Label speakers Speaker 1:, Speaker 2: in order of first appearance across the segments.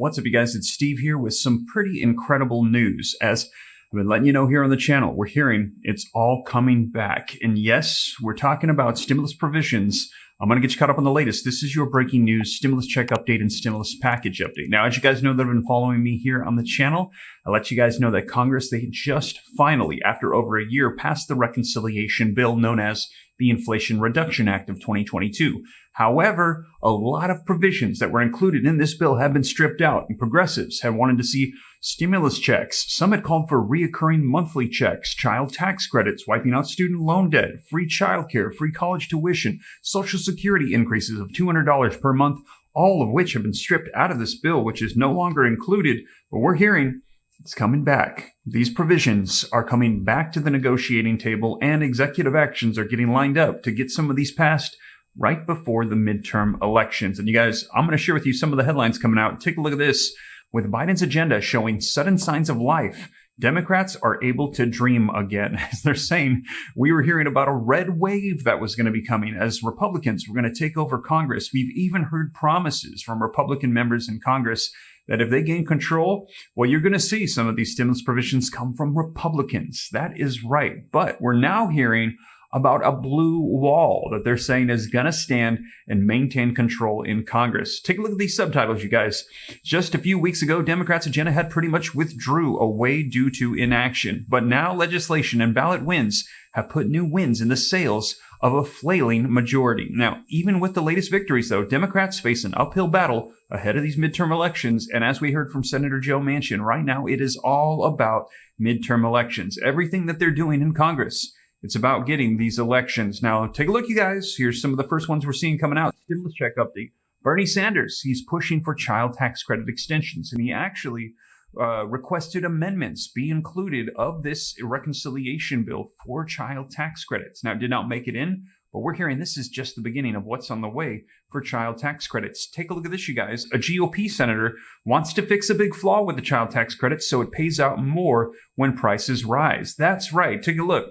Speaker 1: What's up, you guys? It's Steve here with some pretty incredible news. As I've been letting you know here on the channel, we're hearing it's all coming back. And yes, we're talking about stimulus provisions. I'm going to get you caught up on the latest. This is your breaking news stimulus check update and stimulus package update. Now, as you guys know that have been following me here on the channel, I let you guys know that Congress, they just finally, after over a year, passed the reconciliation bill known as the Inflation Reduction Act of 2022. However, a lot of provisions that were included in this bill have been stripped out, and progressives have wanted to see stimulus checks. Some had called for reoccurring monthly checks, child tax credits, wiping out student loan debt, free childcare, free college tuition, Social Security increases of $200 per month, all of which have been stripped out of this bill, which is no longer included. But we're hearing it's coming back. These provisions are coming back to the negotiating table, and executive actions are getting lined up to get some of these passed right before the midterm elections. And you guys, I'm going to share with you some of the headlines coming out. Take a look at this. With Biden's agenda showing sudden signs of life, Democrats are able to dream again. As they're saying, we were hearing about a red wave that was going to be coming as Republicans were going to take over Congress. We've even heard promises from Republican members in Congress that if they gain control, well, you're going to see some of these stimulus provisions come from Republicans. That is right. But we're now hearing about a blue wall that they're saying is going to stand and maintain control in Congress. Take a look at these subtitles, you guys. Just a few weeks ago, Democrats' agenda had pretty much withdrew away due to inaction. But now legislation and ballot wins have put new wins in the sails of a flailing majority. Now, even with the latest victories, though, Democrats face an uphill battle ahead of these midterm elections. And as we heard from Senator Joe Manchin, right now it is all about midterm elections. Everything that they're doing in Congress, it's about getting these elections. Now, take a look, you guys. Here's some of the first ones we're seeing coming out. Stimulus check update. Bernie Sanders, he's pushing for child tax credit extensions, and he actually requested amendments be included of this reconciliation bill for child tax credits. Now, it did not make it in, but we're hearing this is just the beginning of what's on the way for child tax credits. Take a look at this, you guys. A GOP senator wants to fix a big flaw with the child tax credits so it pays out more when prices rise. That's right. Take a look.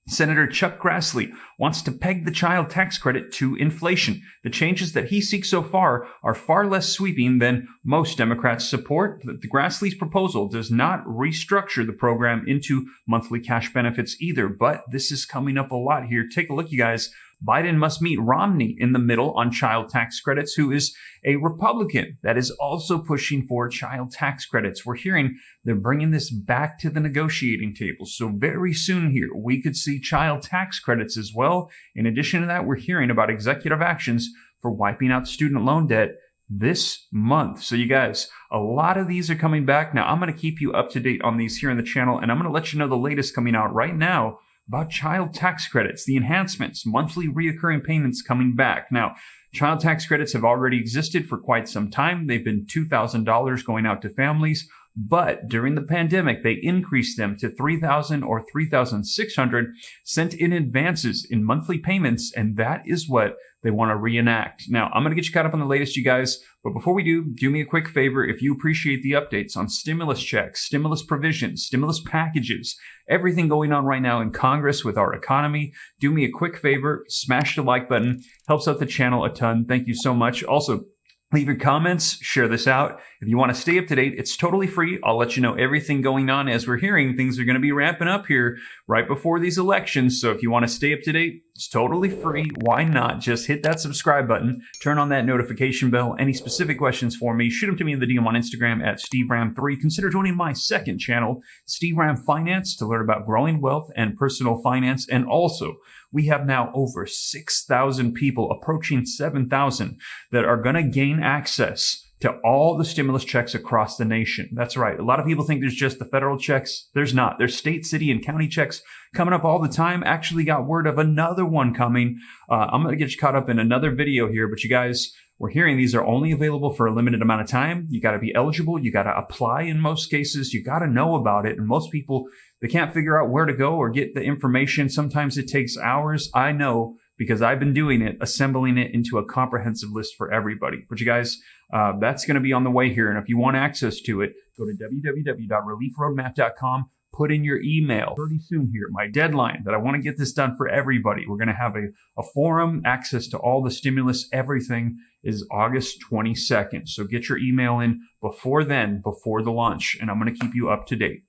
Speaker 1: Senator Chuck Grassley wants to peg the child tax credit to inflation. The changes that he seeks so far are far less sweeping than most Democrats support. The Grassley's proposal does not restructure the program into monthly cash benefits either, but this is coming up a lot here. Take a look, you guys. Biden must meet Romney in the middle on child tax credits, who is a Republican that is also pushing for child tax credits. We're hearing they're bringing this back to the negotiating table. So very soon here, we could see child tax credits as well. In addition to that, we're hearing about executive actions for wiping out student loan debt this month. So you guys, a lot of these are coming back. Now, I'm going to keep you up to date on these here on the channel, and I'm going to let you know the latest coming out right now about child tax credits, the enhancements, monthly reoccurring payments coming back. Now, child tax credits have already existed for quite some time. They've been $2,000 going out to families, but during the pandemic, they increased them to $3,000 or $3,600 sent in advances in monthly payments, and that is what they want to reenact. Now, I'm going to get you caught up on the latest, you guys, but before we do me a quick favor. If you appreciate the updates on stimulus checks, stimulus provisions, stimulus packages, everything going on right now in Congress with our economy, do me a quick favor, smash the like button. Helps out the channel a ton. Thank you so much. Also, leave your comments, share this out. If you want to stay up to date, it's totally free. I'll let you know everything going on. As we're hearing, things are going to be ramping up here right before these elections. So if you want to stay up to date, it's totally free. Why not? Just hit that subscribe button, turn on that notification bell. Any specific questions for me, shoot them to me in the DM on Instagram at SteveRam3. Consider joining my second channel, Steve Ram Finance, to learn about growing wealth and personal finance. And also, we have now over 6,000 people, approaching 7,000, that are going to gain access to all the stimulus checks across the nation. That's right. A lot of people think there's just the federal checks. There's not. There's state, city, and county checks coming up all the time. Actually got word of another one coming. I'm going to get you caught up in another video here, but you guys, we're hearing these are only available for a limited amount of time. You got to be eligible. You got to apply in most cases. You got to know about it. And most people, they can't figure out where to go or get the information. Sometimes it takes hours. I know, because I've been doing it, assembling it into a comprehensive list for everybody. But you guys, that's going to be on the way here. And if you want access to it, go to www.reliefroadmap.com put in your email pretty soon here. My deadline that I want to get this done for everybody. We're going to have a forum, access to all the stimulus, everything is August 22nd. So get your email in before then, before the launch, and I'm going to keep you up to date.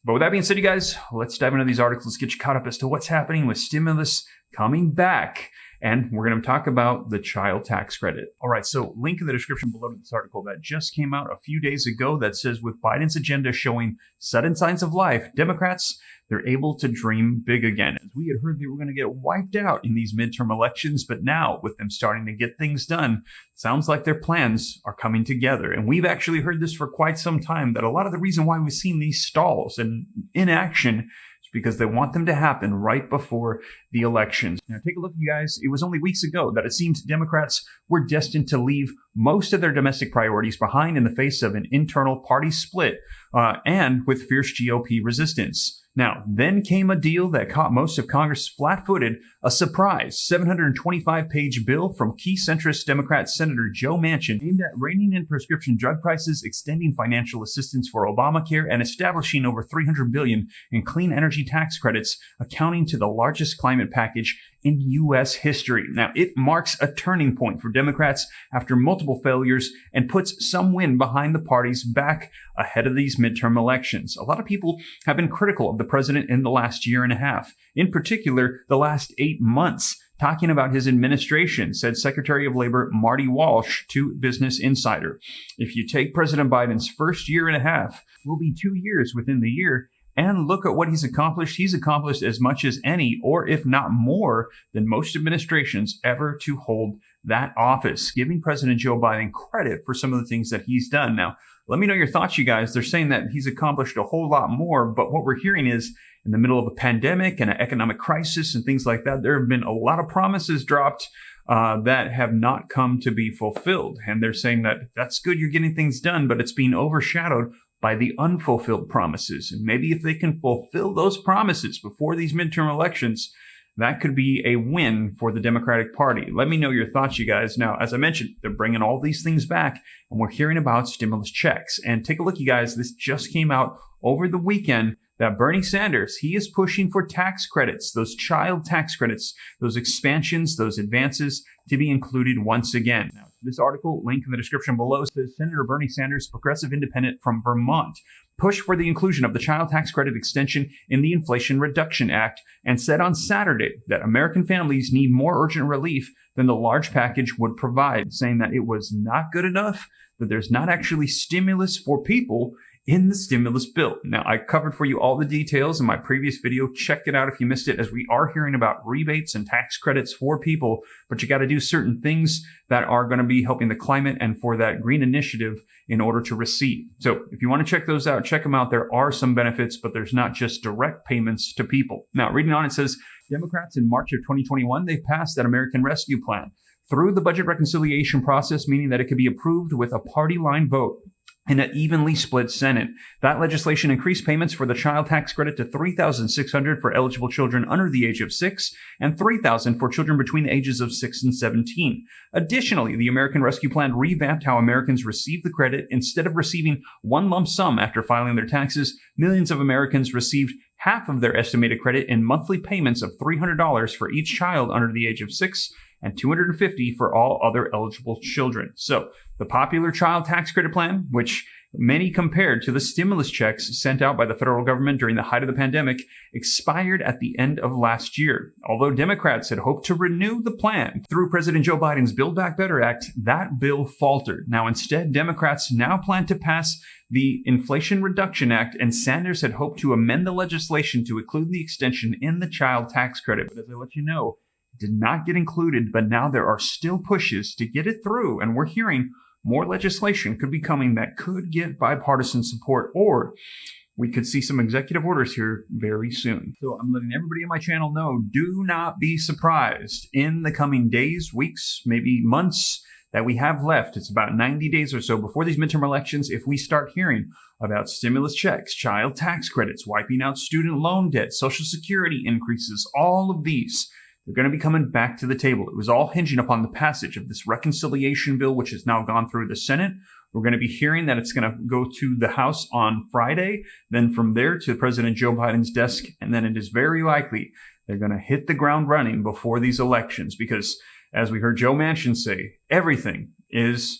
Speaker 1: But with that being said, you guys, let's dive into these articles. Let's get you caught up as to what's happening with stimulus coming back. And we're going to talk about the child tax credit. All right, so link in the description below to this article that just came out a few days ago that says with Biden's agenda showing sudden signs of life, Democrats, they're able to dream big again. As we had heard, they were going to get wiped out in these midterm elections, but now with them starting to get things done, sounds like their plans are coming together. And we've actually heard this for quite some time, that a lot of the reason why we've seen these stalls and inaction because they want them to happen right before the elections. Now, take a look, you guys. It was only weeks ago that it seemed Democrats were destined to leave most of their domestic priorities behind in the face of an internal party split and with fierce GOP resistance. Now, then came a deal that caught most of Congress flat-footed, a surprise 725-page bill from key centrist Democrat Senator Joe Manchin aimed at reining in prescription drug prices, extending financial assistance for Obamacare, and establishing over $300 billion in clean energy tax credits, accounting to the largest climate package in U.S. history. Now, it marks a turning point for Democrats after multiple failures and puts some wind behind the parties back ahead of these midterm elections. A lot of people have been critical of the president in the last year and a half, in particular, the last 8 months, talking about his administration, said Secretary of Labor Marty Walsh to Business Insider. If you take President Biden's first year and a half, will be 2 years within the year, and look at what he's accomplished as much as any, or if not more, than most administrations ever to hold that office, giving President Joe Biden credit for some of the things that he's done. Now, let me know your thoughts, you guys. They're saying that he's accomplished a whole lot more, but what we're hearing is in the middle of a pandemic and an economic crisis and things like that, there have been a lot of promises dropped that have not come to be fulfilled. And they're saying that that's good, you're getting things done, but it's being overshadowed by the unfulfilled promises. And maybe if they can fulfill those promises before these midterm elections, that could be a win for the Democratic Party. Let me know your thoughts, you guys. Now, as I mentioned, they're bringing all these things back, and we're hearing about stimulus checks. And take a look, you guys. This just came out over the weekend that Bernie Sanders, he is pushing for tax credits, those child tax credits, those expansions, those advances to be included once again. Now, this article, link in the description below, says Senator Bernie Sanders, progressive independent from Vermont, pushed for the inclusion of the child tax credit extension in the Inflation Reduction Act and said on Saturday that American families need more urgent relief than the large package would provide, saying that it was not good enough, that there's not actually stimulus for people in the stimulus bill. Now, I covered for you all the details in my previous video. Check it out if you missed it, as we are hearing about rebates and tax credits for people, but you got to do certain things that are going to be helping the climate and for that green initiative in order to receive. So if you want to check those out, check them out. There are some benefits, but there's not just direct payments to people. Now, reading on, it says Democrats in March of 2021, they passed that American Rescue Plan through the budget reconciliation process, meaning that it could be approved with a party line vote in an evenly split Senate. That legislation increased payments for the child tax credit to $3,600 for eligible children under the age of 6 and $3,000 for children between the ages of 6 and 17. Additionally, the American Rescue Plan revamped how Americans receive the credit. Instead of receiving one lump sum after filing their taxes, millions of Americans received half of their estimated credit in monthly payments of $300 for each child under the age of 6 and $250 for all other eligible children. So the popular child tax credit plan, which many compared to the stimulus checks sent out by the federal government during the height of the pandemic, expired at the end of last year. Although Democrats had hoped to renew the plan through President Joe Biden's Build Back Better Act, that bill faltered. Now, instead, Democrats now plan to pass the Inflation Reduction Act, and Sanders had hoped to amend the legislation to include the extension in the child tax credit. But as I let you know, it did not get included, but now there are still pushes to get it through, and we're hearing more legislation could be coming that could get bipartisan support, or we could see some executive orders here very soon. So I'm letting everybody on my channel know, do not be surprised in the coming days, weeks, maybe months that we have left. It's about 90 days or so before these midterm elections. If we start hearing about stimulus checks, child tax credits, wiping out student loan debt, Social Security increases, all of these, they're going to be coming back to the table. It was all hinging upon the passage of this reconciliation bill, which has now gone through the Senate, We're going to be hearing that it's going to go to the House on Friday, then from there to President Joe Biden's desk, and then it is very likely they're going to hit the ground running before these elections because, as we heard Joe Manchin say, everything is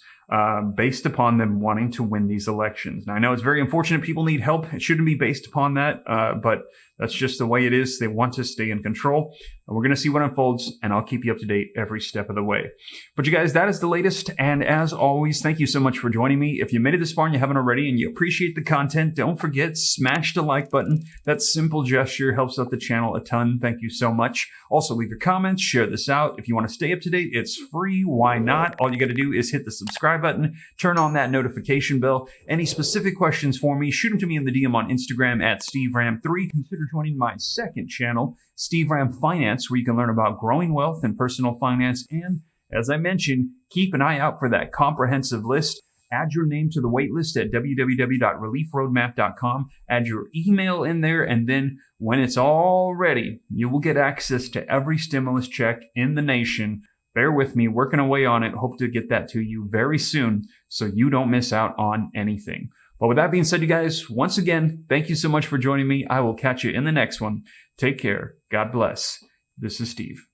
Speaker 1: based upon them wanting to win these elections. Now, I know it's very unfortunate people need help. It shouldn't be based upon that, but that's just the way it is. They want to stay in control. And we're going to see what unfolds, and I'll keep you up to date every step of the way. But you guys, that is the latest. And as always, thank you so much for joining me. If you made it this far and you haven't already and you appreciate the content, don't forget, smash the like button. That simple gesture helps out the channel a ton. Thank you so much. Also, leave your comments, share this out. If you want to stay up to date, it's free. Why not? All you got to do is hit the subscribe button, turn on that notification bell. Any specific questions for me, shoot them to me in the DM on Instagram at SteveRam3. Consider joining my second channel, Steve Ram Finance, where you can learn about growing wealth and personal finance. And as I mentioned, keep an eye out for that comprehensive list. Add your name to the wait list at www.reliefroadmap.com. Add your email in there, and then when it's all ready, you will get access to every stimulus check in the nation. Bear with me, working away on it. Hope to get that to you very soon so you don't miss out on anything. But with that being said, you guys, once again, thank you so much for joining me. I will catch you in the next one. Take care. God bless. This is Steve.